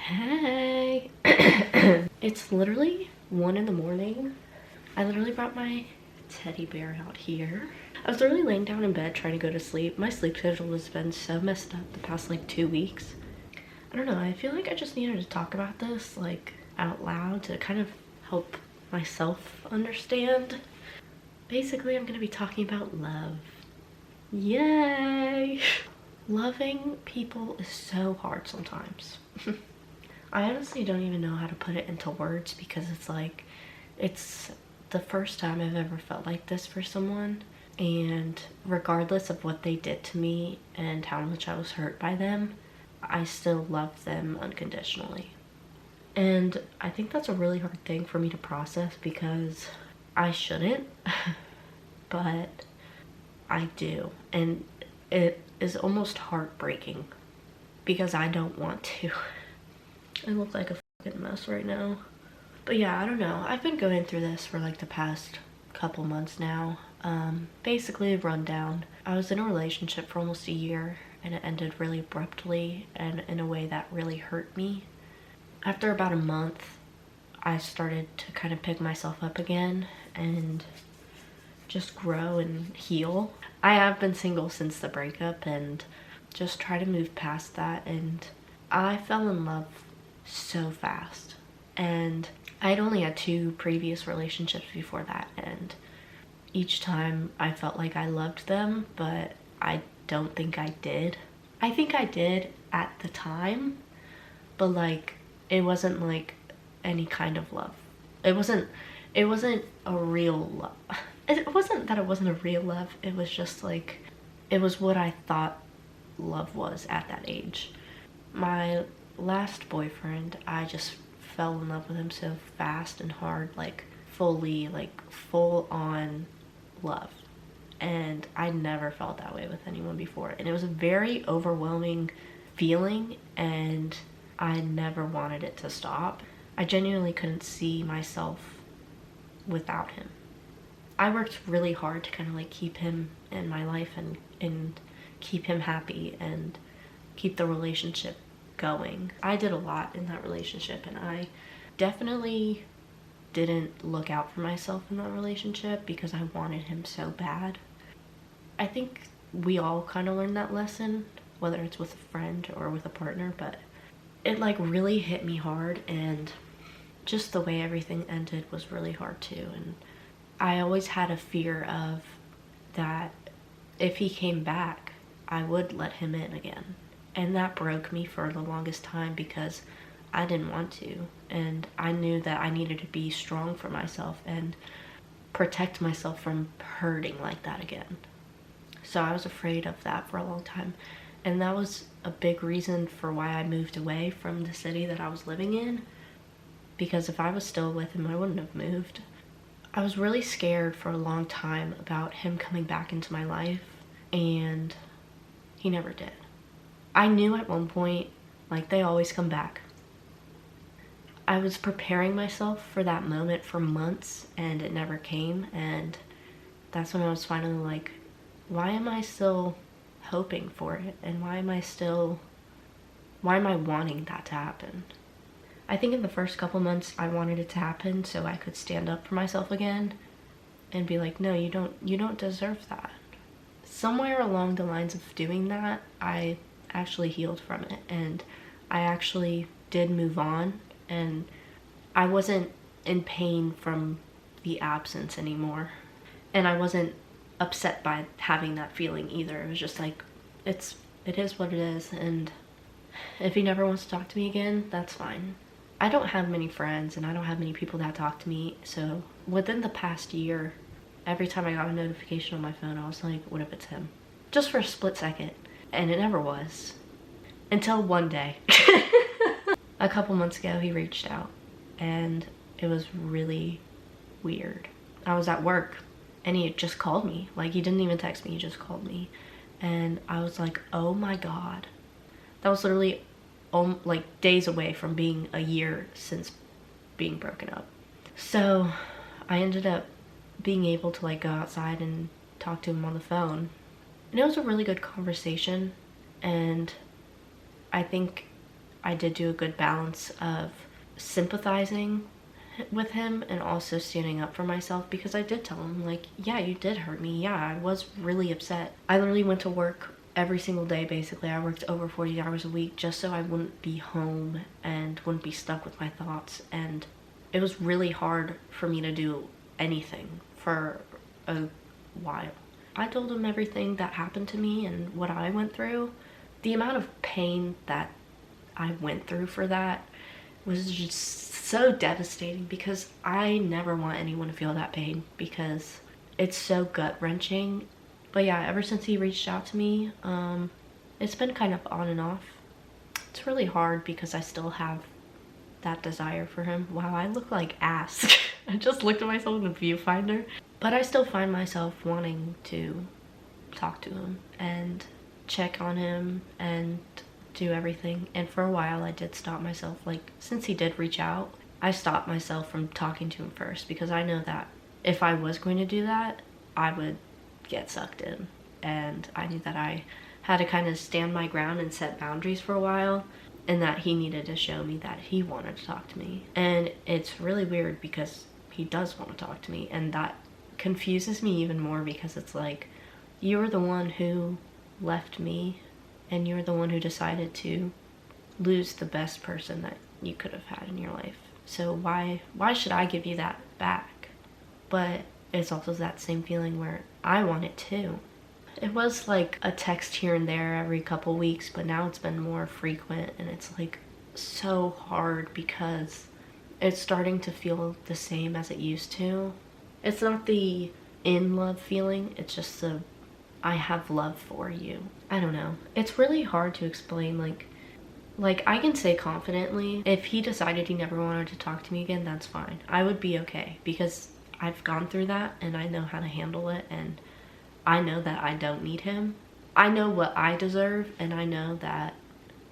Hey. It's literally 1 in the morning. I literally brought my teddy bear out here. I was literally laying down in bed trying to go to sleep. My sleep schedule has been so messed up the past like 2 weeks. I don't know, I feel like I just needed to talk about this like out loud to kind of help myself understand. Basically, I'm gonna be talking about love. Yay! Loving people is so hard sometimes. I honestly don't even know how to put it into words because it's like, it's the first time I've ever felt like this for someone, and regardless of what they did to me and how much I was hurt by them, I still love them unconditionally. And I think that's a really hard thing for me to process because I shouldn't, but I do. And it is almost heartbreaking because I don't want to. I look like a fucking mess right now. But yeah, I don't know. I've been going through this for like the past couple months now. Basically a rundown. I was in a relationship for almost a year and it ended really abruptly and in a way that really hurt me. After about a month, I started to kind of pick myself up again and just grow and heal. I have been single since the breakup and just try to move past that, and I fell in love so fast. And I'd only had 2 previous relationships before that, and each time I felt like I loved them, but I don't think I did. I think I did at the time, but like it wasn't like any kind of love. It wasn't a real love. It wasn't that it wasn't a real love, it was just like, it was what I thought love was at that age. My last boyfriend, I just fell in love with him so fast and hard, like fully, like full on love. And I never felt that way with anyone before. And it was a very overwhelming feeling and I never wanted it to stop. I genuinely couldn't see myself without him. I worked really hard to kind of like keep him in my life and keep him happy and keep the relationship going. I did a lot in that relationship and I definitely didn't look out for myself in that relationship because I wanted him so bad. I think we all kind of learned that lesson, whether it's with a friend or with a partner, but it like really hit me hard, and just the way everything ended was really hard too. And I always had a fear of that if he came back, I would let him in again. And that broke me for the longest time because I didn't want to. And I knew that I needed to be strong for myself and protect myself from hurting like that again. So I was afraid of that for a long time. And that was a big reason for why I moved away from the city that I was living in. Because if I was still with him, I wouldn't have moved. I was really scared for a long time about him coming back into my life, and he never did. I knew at one point, like, they always come back. I was preparing myself for that moment for months and it never came, and that's when I was finally like, why am I still hoping for it? And why am I wanting that to happen? I think in the first couple months I wanted it to happen so I could stand up for myself again and be like, no, you don't deserve that. Somewhere along the lines of doing that, I actually healed from it and I actually did move on, and I wasn't in pain from the absence anymore. And I wasn't upset by having that feeling either. It was just like, it is what it is, and if he never wants to talk to me again, that's fine. I don't have many friends and I don't have many people that talk to me, so within the past year, every time I got a notification on my phone, I was like, what if it's him? Just for a split second. And it never was. Until one day. A couple months ago, he reached out and it was really weird. I was at work and he just called me. Like, he didn't even text me, he just called me. And I was like, oh my God. That was literally like days away from being a year since being broken up. So I ended up being able to like go outside and talk to him on the phone. And it was a really good conversation, and I think I did do a good balance of sympathizing with him and also standing up for myself, because I did tell him, like, yeah, you did hurt me. Yeah, I was really upset. I literally went to work every single day, basically. I worked over 40 hours a week just so I wouldn't be home and wouldn't be stuck with my thoughts. And it was really hard for me to do anything for a while. I told him everything that happened to me and what I went through. The amount of pain that I went through for that was just so devastating, because I never want anyone to feel that pain, because it's so gut-wrenching. But yeah, ever since he reached out to me, it's been kind of on and off. It's really hard because I still have that desire for him. Wow, I look like ass. I just looked at myself in the viewfinder. But I still find myself wanting to talk to him and check on him and do everything. And for a while I did stop myself, like, since he did reach out, I stopped myself from talking to him first, because I know that if I was going to do that, I would get sucked in, and I knew that I had to kind of stand my ground and set boundaries for a while, and that he needed to show me that he wanted to talk to me. And it's really weird because he does want to talk to me, and that confuses me even more, because it's like, you're the one who left me, and you're the one who decided to lose the best person that you could have had in your life. So why should I give you that back? But it's also that same feeling where I want it too. It was like a text here and there every couple weeks, but now it's been more frequent, and it's like so hard because it's starting to feel the same as it used to. It's not the in love feeling, it's just the I have love for you. I don't know. It's really hard to explain. Like I can say confidently, if he decided he never wanted to talk to me again, that's fine. I would be okay, because I've gone through that and I know how to handle it, and I know that I don't need him. I know what I deserve, and I know that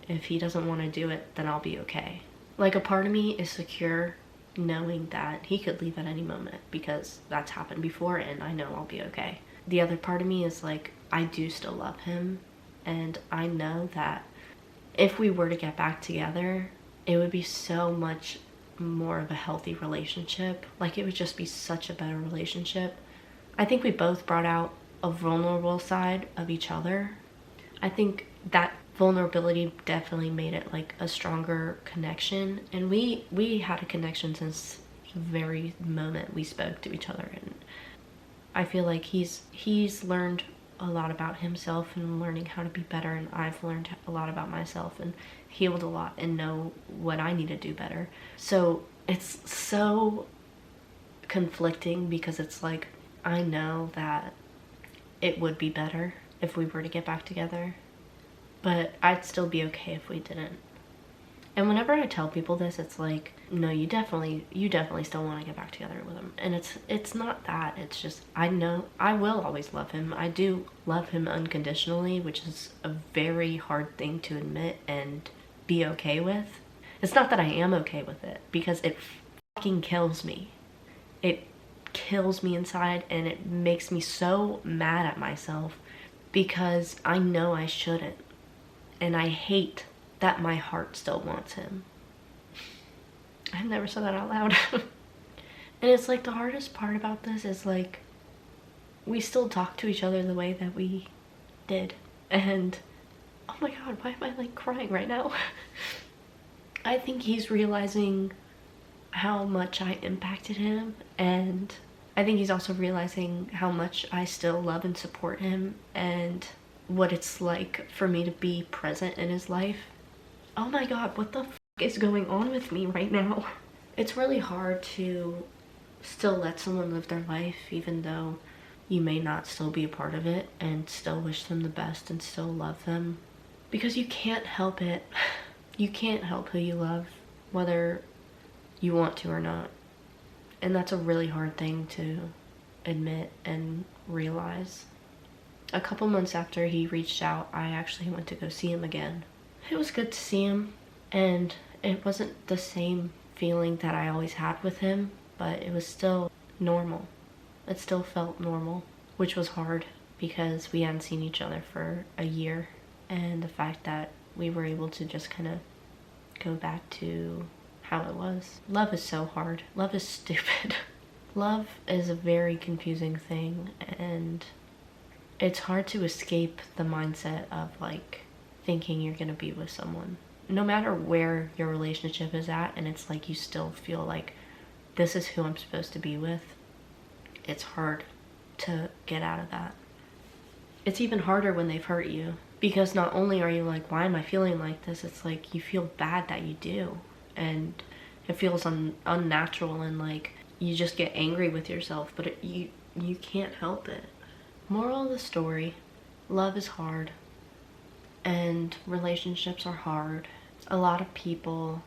if he doesn't want to do it, then I'll be okay. Like, a part of me is secure knowing that he could leave at any moment, because that's happened before and I know I'll be okay. The other part of me is like, I do still love him, and I know that if we were to get back together, it would be so much more of a healthy relationship. Like, it would just be such a better relationship. I think we both brought out a vulnerable side of each other. I think that vulnerability definitely made it like a stronger connection, and we had a connection since the very moment we spoke to each other. And I feel like he's learned a lot about himself and learning how to be better, and I've learned a lot about myself and healed a lot and know what I need to do better. So it's so conflicting, because it's like, I know that it would be better if we were to get back together, but I'd still be okay if we didn't. And whenever I tell people this, it's like, no, you definitely still want to get back together with him. And it's not that. It's just, I know I will always love him. I do love him unconditionally, which is a very hard thing to admit and be okay with. It's not that I am okay with it, because it fucking kills me. It kills me inside, and it makes me so mad at myself, because I know I shouldn't. And I hate that my heart still wants him. I've never said that out loud. And it's like, the hardest part about this is like, we still talk to each other the way that we did. And oh my god, why am I like crying right now? I think he's realizing how much I impacted him, and I think he's also realizing how much I still love and support him, and what it's like for me to be present in his life. Oh my god, what the f is going on with me right now? It's really hard to still let someone live their life, even though you may not still be a part of it, and still wish them the best and still love them, because you can't help it. You can't help who you love, whether you want to or not. And that's a really hard thing to admit and realize. A couple months after he reached out, I actually went to go see him again. It was good to see him, and it wasn't the same feeling that I always had with him, but it was still normal. It still felt normal, which was hard because we hadn't seen each other for a year, and the fact that we were able to just kind of go back to how it was. Love is so hard. Love is stupid. Love is a very confusing thing, and it's hard to escape the mindset of like thinking you're gonna be with someone. No matter where your relationship is at, and it's like you still feel like this is who I'm supposed to be with, it's hard to get out of that. It's even harder when they've hurt you, because not only are you like, why am I feeling like this? It's like you feel bad that you do, and it feels unnatural, and like you just get angry with yourself, but you can't help it. Moral of the story, love is hard and relationships are hard. A lot of people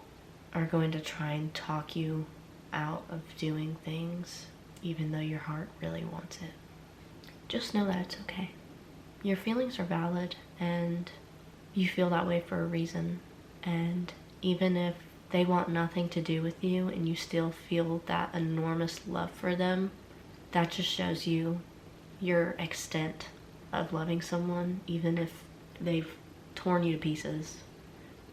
are going to try and talk you out of doing things even though your heart really wants it. Just know that it's okay. Your feelings are valid, and you feel that way for a reason. And even if they want nothing to do with you and you still feel that enormous love for them, that just shows you your extent of loving someone, even if they've torn you to pieces.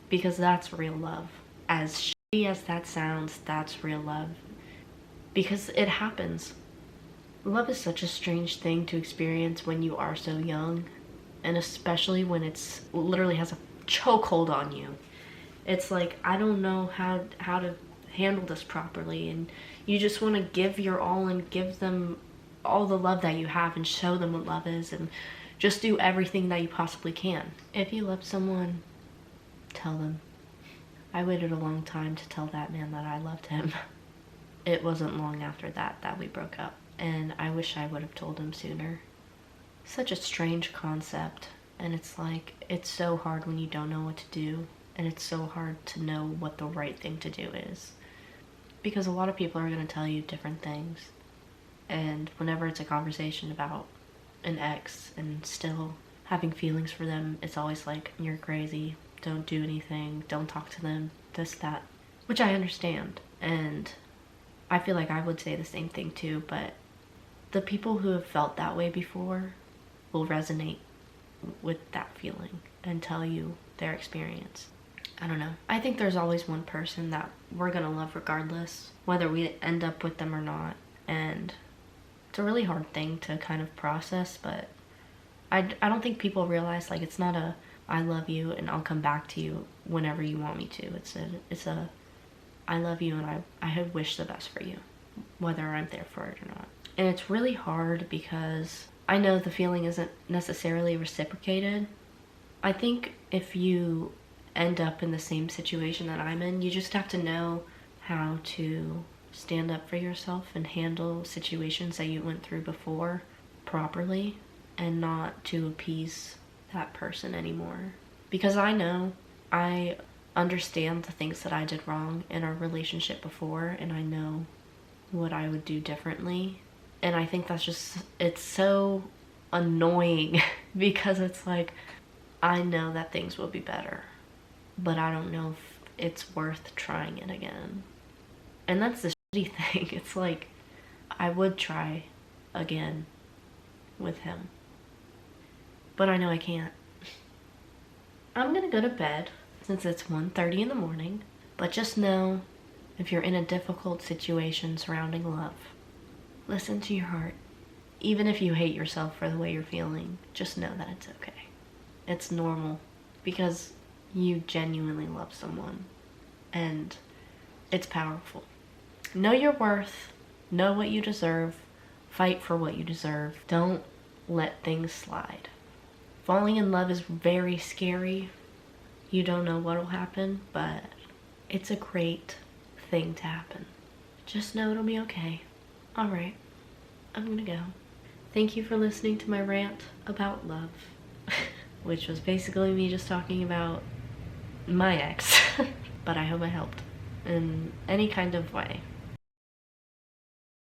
Because that's real love. As shitty as that sounds, that's real love. Because it happens. Love is such a strange thing to experience when you are so young, and especially when it's literally has a chokehold on you. It's like, I don't know how to handle this properly, and you just want to give your all and give them all the love that you have and show them what love is, and just do everything that you possibly can. If you love someone, tell them. I waited a long time to tell that man that I loved him. It wasn't long after that we broke up, and I wish I would have told him sooner. Such a strange concept, and it's like, it's so hard when you don't know what to do, and it's so hard to know what the right thing to do is. Because a lot of people are going to tell you different things, and whenever it's a conversation about an ex and still having feelings for them, it's always like, you're crazy, don't do anything, don't talk to them, this, that. Which I understand, and I feel like I would say the same thing too, but the people who have felt that way before will resonate with that feeling and tell you their experience. I don't know. I think there's always one person that we're gonna love regardless, whether we end up with them or not, and it's a really hard thing to kind of process, but I don't think people realize, like, it's not a I love you and I'll come back to you whenever you want me to. It's a I love you and I wish the best for you, whether I'm there for it or not. And it's really hard because I know the feeling isn't necessarily reciprocated. I think if you end up in the same situation that I'm in, you just have to know how to stand up for yourself and handle situations that you went through before properly, and not to appease that person anymore. Because I know I understand the things that I did wrong in our relationship before, and I know what I would do differently. And I think that's just, it's so annoying because it's like, I know that things will be better, but I don't know if it's worth trying it again. And that's the shitty thing. It's like, I would try again with him, but I know I can't. I'm gonna go to bed since it's 1:30 in the morning, but just know, if you're in a difficult situation surrounding love, listen to your heart. Even if you hate yourself for the way you're feeling, just know that it's okay. It's normal, because you genuinely love someone, and it's powerful. Know your worth, know what you deserve, fight for what you deserve. Don't let things slide. Falling in love is very scary. You don't know what will happen, but it's a great thing to happen. Just know it'll be okay. Alright, I'm gonna go. Thank you for listening to my rant about love, which was basically me just talking about my ex. But I hope I helped in any kind of way.